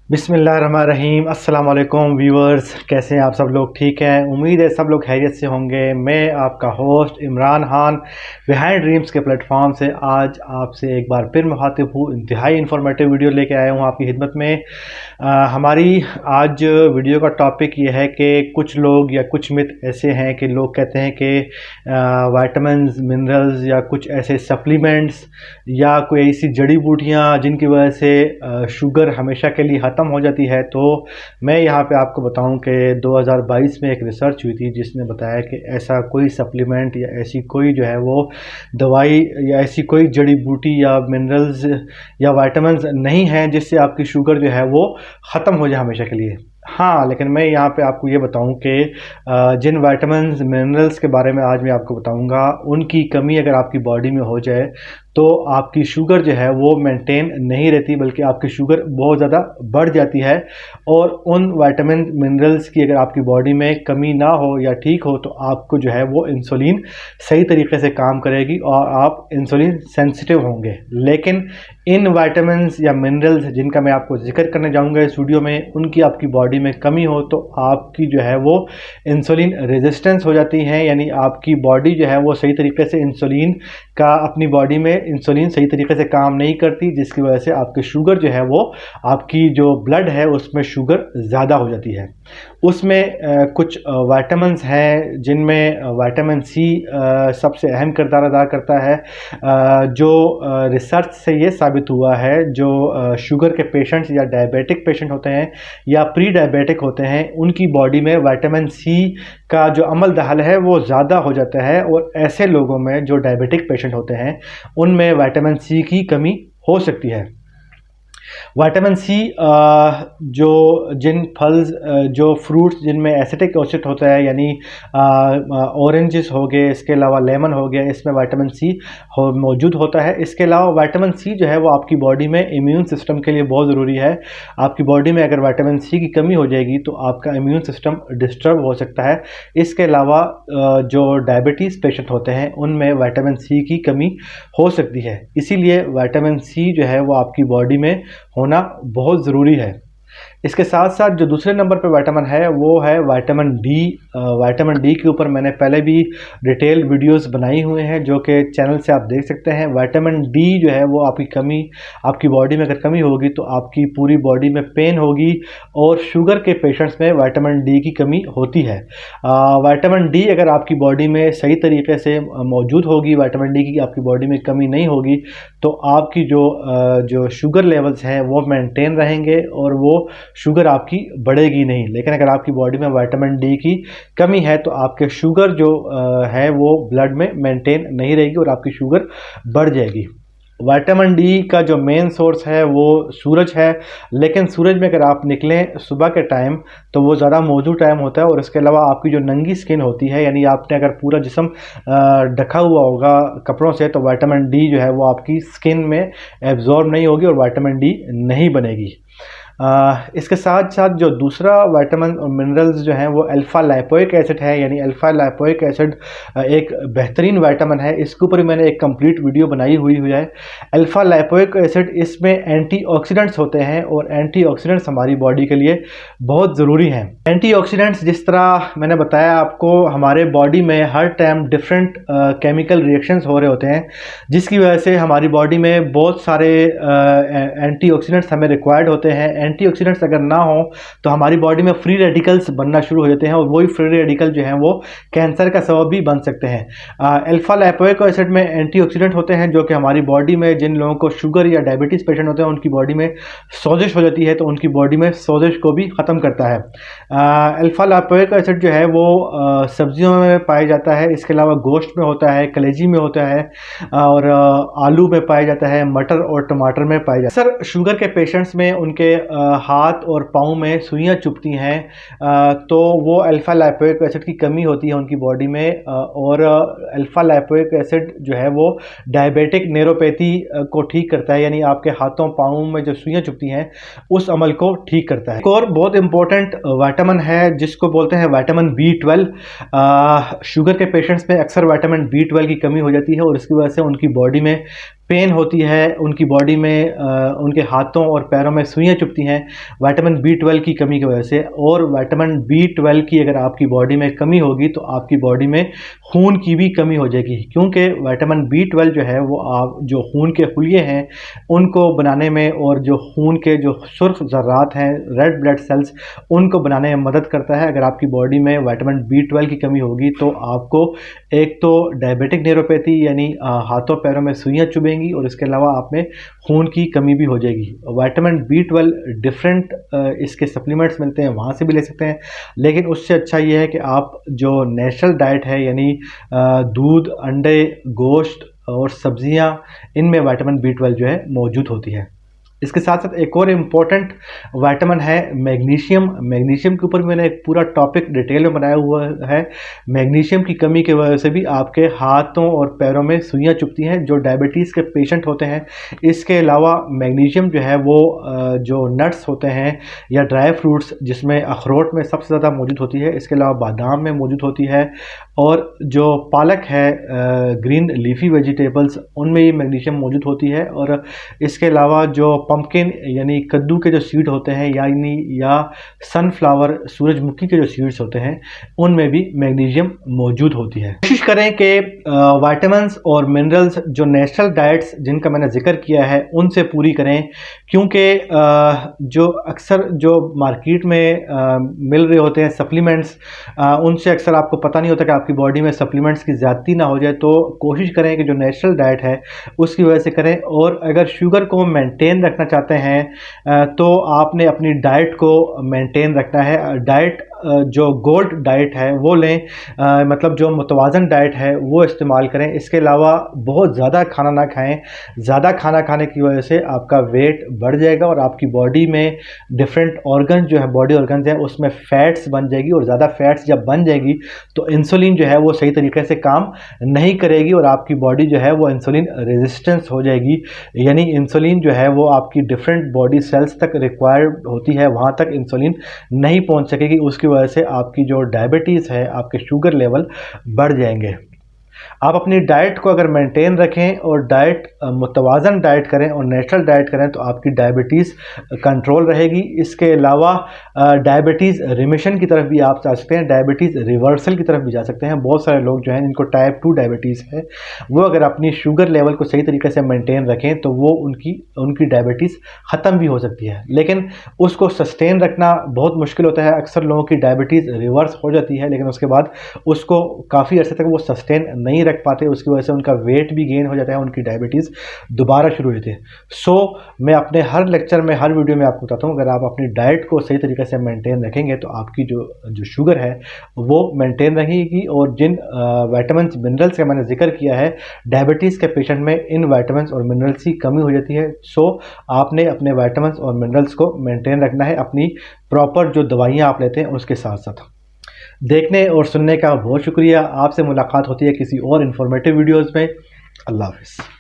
बिस्मिल्लाहिर्रहमानिर्रहीम। अस्सलाम वालेकुम व्यूअर्स, कैसे हैं आप सब लोग? ठीक हैं, उम्मीद है सब लोग खैरियत से होंगे। मैं आपका host Imran Khan behind dreams के प्लेटफॉर्म से आज आपसे एक बार फिर मुखातिब हूँ। इंतहाई इन्फॉर्मेटिव वीडियो लेके आया हूँ आपकी खिदमत में। हमारी आज वीडियो का टॉपिक ये है कि कुछ लोग या कुछ मिथ ऐसे हैं कि लोग कहते हैं कि विटामिन्स, मिनरल्स या कुछ ऐसे सप्लीमेंट्स या कोई ऐसी जड़ी बूटियाँ जिनकी वजह से शुगर हमेशा के लिए ख़त्म हो जाती है। तो मैं यहाँ पे आपको बताऊँ कि 2022 में एक रिसर्च हुई थी जिसने बताया कि ऐसा कोई सप्लीमेंट या ऐसी कोई जो है वो दवाई या ऐसी कोई जड़ी बूटी या मिनरल्स या विटामिन्स नहीं है जिससे आपकी शुगर जो है वो ख़त्म हो जाए हमेशा के लिए। हाँ, लेकिन मैं यहाँ पे आपको ये बताऊँ कि जिन विटामिन्स मिनरल्स के बारे में आज मैं आपको बताऊँगा, उनकी कमी अगर आपकी बॉडी में हो जाए तो आपकी शुगर जो है वो मेंटेन नहीं रहती, बल्कि आपकी शुगर बहुत ज़्यादा बढ़ जाती है। और उन विटामिन मिनरल्स की अगर आपकी बॉडी में कमी ना हो या ठीक हो तो आपको जो है वो इंसुलिन सही तरीके से काम करेगी और आप इंसुलिन सेंसिटिव होंगे। लेकिन इन विटामिन्स या मिनरल्स जिनका मैं आपको जिक्र करने जाऊंगा इस वीडियो में, उनकी आपकी बॉडी में कमी हो तो आपकी जो है वो इंसुलिन रेजिस्टेंस हो जाती है, यानी आपकी बॉडी जो है वो सही तरीके से इंसुलिन का अपनी बॉडी में इंसुलिन सही तरीके से काम नहीं करती, जिसकी वजह से आपकी शुगर जो है वो आपकी जो ब्लड है उसमें शुगर ज़्यादा हो जाती है। उसमें कुछ विटामिन्स हैं जिनमें विटामिन सी सबसे अहम किरदार अदा करता है। जो रिसर्च से ये साबित हुआ है, जो शुगर के पेशेंट्स या डायबिटिक पेशेंट होते हैं या प्री डायबिटिक होते हैं, उनकी बॉडी में विटामिन सी का जो अमल दखल है वो ज़्यादा हो जाता है। और ऐसे लोगों में जो डायबिटिक पेशेंट होते हैं उनमें विटामिन सी की कमी हो सकती है। विटामिन सी जो जिन फल्स जो फ्रूट्स जिनमें एसिटिक एसिड होता है, यानी ऑरेंजेस हो गए, इसके अलावा लेमन हो गया, इसमें विटामिन सी मौजूद होता है। इसके अलावा विटामिन सी जो है वो आपकी बॉडी में इम्यून सिस्टम के लिए बहुत ज़रूरी है। आपकी बॉडी में अगर विटामिन सी की कमी हो जाएगी तो आपका इम्यून सिस्टम डिस्टर्ब हो सकता है। इसके अलावा जो डायबिटीज़ पेशेंट होते हैं उनमें विटामिन सी की कमी हो सकती है। इसीलिए विटामिन सी जो है वो आपकी बॉडी में होना बहुत ज़रूरी है। इसके साथ साथ जो दूसरे नंबर पे विटामिन है वो है विटामिन डी। विटामिन डी के ऊपर मैंने पहले भी डिटेल वीडियोस बनाई हुए हैं जो कि चैनल से आप देख सकते हैं। विटामिन डी जो है वो आपकी कमी, आपकी बॉडी में अगर कमी होगी तो आपकी पूरी बॉडी में पेन होगी, और शुगर के पेशेंट्स में विटामिन डी की कमी होती है। विटामिन डी अगर आपकी बॉडी में सही तरीके से मौजूद होगी, विटामिन डी की आपकी बॉडी में कमी नहीं होगी, तो आपकी जो शुगर लेवल्स हैं वो मेंटेन रहेंगे और वो शुगर आपकी बढ़ेगी नहीं। लेकिन अगर आपकी बॉडी में विटामिन डी की कमी है तो आपके शुगर जो है वो ब्लड में मेंटेन नहीं रहेगी और आपकी शुगर बढ़ जाएगी। विटामिन डी का जो मेन सोर्स है वो सूरज है, लेकिन सूरज में अगर आप निकलें सुबह के टाइम तो वो ज़्यादा मौजूद टाइम होता है। और इसके अलावा आपकी जो नंगी स्किन होती है, यानी आपने अगर पूरा जिस्म ढका हुआ होगा कपड़ों से, तो विटामिन डी जो है वो आपकी स्किन में एब्जॉर्ब नहीं होगी और विटामिन डी नहीं बनेगी। इसके साथ साथ जो दूसरा विटामिन और मिनरल्स जो हैं वो अल्फ़ा लाइपोइक एसिड है, यानी अल्फ़ा लाइपोइक एसिड एक बेहतरीन विटामिन है। इसके ऊपर मैंने एक कंप्लीट वीडियो बनाई हुई है। अल्फ़ा लाइपोइक एसिड, इसमें एंटीऑक्सीडेंट्स होते हैं और एंटीऑक्सीडेंट्स हमारी बॉडी के लिए बहुत ज़रूरी हैं। एंटीऑक्सीडेंट्स जिस तरह मैंने बताया आपको, हमारे बॉडी में हर टाइम डिफरेंट केमिकल रिएक्शंस हो रहे होते हैं, जिसकी वजह से हमारी बॉडी में बहुत सारे एंटीऑक्सीडेंट्स हमें रिक्वायर्ड होते हैं। एंटीऑक्सीडेंट्स अगर ना हो तो हमारी बॉडी में फ्री रेडिकल्स बनना शुरू हो जाते हैं और वही फ्री रेडिकल जो हैं वो कैंसर का सबब भी बन सकते हैं। अल्फा लाइपोइक एसिड में एंटीऑक्सीडेंट होते हैं जो कि हमारी बॉडी में, जिन लोगों को शुगर या डायबिटीज़ पेशेंट होते हैं उनकी बॉडी में सोजिश हो जाती है तो उनकी बॉडी में सोजिश को भी ख़त्म करता है। अल्फा लाइपोइक एसिड जो है वो सब्जियों में पाया जाता है, इसके अलावा गोश्त में होता है, कलेजी में होता है और आलू में पाया जाता है, मटर और टमाटर में पाया जाता है। सर, शुगर के पेशेंट्स में उनके हाथ और पाँव में सुइयाँ चुभती हैं, तो वो अल्फ़ा लाइपोइक एसिड की कमी होती है उनकी बॉडी में। और अल्फ़ा लाइपोइक एसिड जो है वो डायबिटिक न्यूरोपैथी को ठीक करता है, यानी आपके हाथों पाँव में जो सुइयाँ चुभती हैं उस अमल को ठीक करता है। एक और बहुत इंपॉर्टेंट विटामिन है जिसको बोलते हैं विटामिन B12। शुगर के पेशेंट्स में अक्सर विटामिन B12 की कमी हो जाती है और इसकी वजह से उनकी बॉडी में पेन होती है, उनकी बॉडी में उनके हाथों और पैरों में सुइयां चुभती हैं विटामिन B12 की कमी की वजह से। और विटामिन B12 की अगर आपकी बॉडी में कमी होगी तो आपकी बॉडी में खून की भी कमी हो जाएगी, क्योंकि विटामिन B12 जो है वो आप जो खून के हुलिये हैं उनको बनाने में और जो खून के जो सुर्ख ज़र्रात हैं, रेड ब्लड सेल्स, उनको बनाने में मदद करता है। अगर आपकी बॉडी में विटामिन B12 की कमी होगी तो आपको एक तो डायबिटिक न्यूरोपैथी यानी हाथों पैरों में सुइयां चुभेंगी और इसके अलावा आप में खून की कमी भी हो जाएगी। विटामिन B12 डिफरेंट इसके सप्लीमेंट्स मिलते हैं, वहाँ से भी ले सकते हैं, लेकिन उससे अच्छा ये है कि आप जो नेचुरल डाइट है यानी दूध, अंडे, गोश्त और सब्जियां, इनमें विटामिन B12 जो है मौजूद होती है। इसके साथ साथ एक और इम्पॉर्टेंट विटामिन है मैग्नीशियम। मैग्नीशियम के ऊपर मैंने एक पूरा टॉपिक डिटेल में बनाया हुआ है। मैग्नीशियम की कमी की वजह से भी आपके हाथों और पैरों में सुइयां चुभती हैं जो डायबिटीज़ के पेशेंट होते हैं। इसके अलावा मैग्नीशियम जो है वो जो नट्स होते हैं या ड्राई फ्रूट्स, जिसमें अखरोट में सबसे ज़्यादा मौजूद होती है, इसके अलावा बादाम में मौजूद होती है, और जो पालक है, ग्रीन लीफी वेजिटेबल्स, उनमें ये मैग्नीशियम मौजूद होती है। और इसके अलावा जो पंपकिन यानी कद्दू के जो सीड होते हैं या सनफ्लावर, सूरजमुखी के जो सीड्स होते हैं, उनमें भी मैग्नीशियम मौजूद होती है। कोशिश करें कि विटामिन्स और मिनरल्स जो नेचुरल डाइट्स जिनका मैंने जिक्र किया है उनसे पूरी करें, क्योंकि जो अक्सर जो मार्केट में मिल रहे होते हैं सप्लीमेंट्स, उनसे अक्सर आपको पता नहीं होता कि आपकी बॉडी में सप्लीमेंट्स की ज़्यादती ना हो जाए। तो कोशिश करें कि जो नेचुरल डाइट है उसकी वजह से करें। और अगर शुगर को मेंटेन रखना चाहते हैं तो आपने अपनी डाइट को मेंटेन रखना है। डाइट जो गोल्ड डाइट है वो लें, मतलब जो मुतवाज़न डाइट है वो इस्तेमाल करें। इसके अलावा बहुत ज़्यादा खाना ना खाएं। ज़्यादा खाना खाने की वजह से आपका वेट बढ़ जाएगा और आपकी बॉडी में डिफरेंट ऑर्गन जो है, बॉडी ऑर्गन्स हैं, उसमें फैट्स बन जाएगी। और ज़्यादा फैट्स जब बन जाएगी तो इंसुलिन जो है वो सही तरीके से काम नहीं करेगी और आपकी बॉडी जो है वो इंसुलिन रेजिस्टेंस हो जाएगी। यानी इंसुलिन जो है वो आपकी डिफरेंट बॉडी सेल्स तक रिक्वायर्ड होती है, वहाँ तक इंसुलिन नहीं पहुँच सकेगी। उसकी वजह से आपकी जो डायबिटीज़ है, आपके शुगर लेवल बढ़ जाएंगे। आप अपनी डाइट को अगर मेंटेन रखें और डाइट मुतवाज़न डाइट करें और नेचुरल डाइट करें तो आपकी डायबिटीज़ कंट्रोल रहेगी। इसके अलावा डायबिटीज़ रिमिशन की तरफ भी आप जा सकते हैं, डायबिटीज़ रिवर्सल की तरफ भी जा सकते हैं। बहुत सारे लोग जो हैं जिनको टाइप 2 डायबिटीज़ है, वो अगर अपनी शुगर लेवल को सही तरीके से मेंटेन रखें तो वो उनकी डायबिटीज़ ख़त्म भी हो सकती है, लेकिन उसको सस्टेन रखना बहुत मुश्किल होता है। अक्सर लोगों की डायबिटीज़ रिवर्स हो जाती है लेकिन उसके बाद उसको काफ़ी अर्से तक वो सस्टेन नहीं रख पाते, उसकी वजह से उनका वेट भी गेन हो जाता है, उनकी डायबिटीज़ दोबारा शुरू हो जाती है। मैं अपने हर लेक्चर में, हर वीडियो में आपको बताता हूँ, अगर आप अपनी डाइट को सही तरीके से मेंटेन रखेंगे तो आपकी जो शुगर है वो मेंटेन रहेगी। और जिन विटामिन मिनरल्स का मैंने जिक्र किया है, डायबिटीज़ के पेशेंट में इन विटामिन और मिनरल्स की कमी हो जाती है। आपने अपने विटामिन और मिनरल्स को मेंटेन रखना है अपनी प्रॉपर जो दवाइयाँ आप लेते हैं उसके साथ साथ। देखने और सुनने का बहुत शुक्रिया। आपसे मुलाकात होती है किसी और इन्फॉर्मेटिव वीडियोज़ में। अल्लाह हाफ़िज़।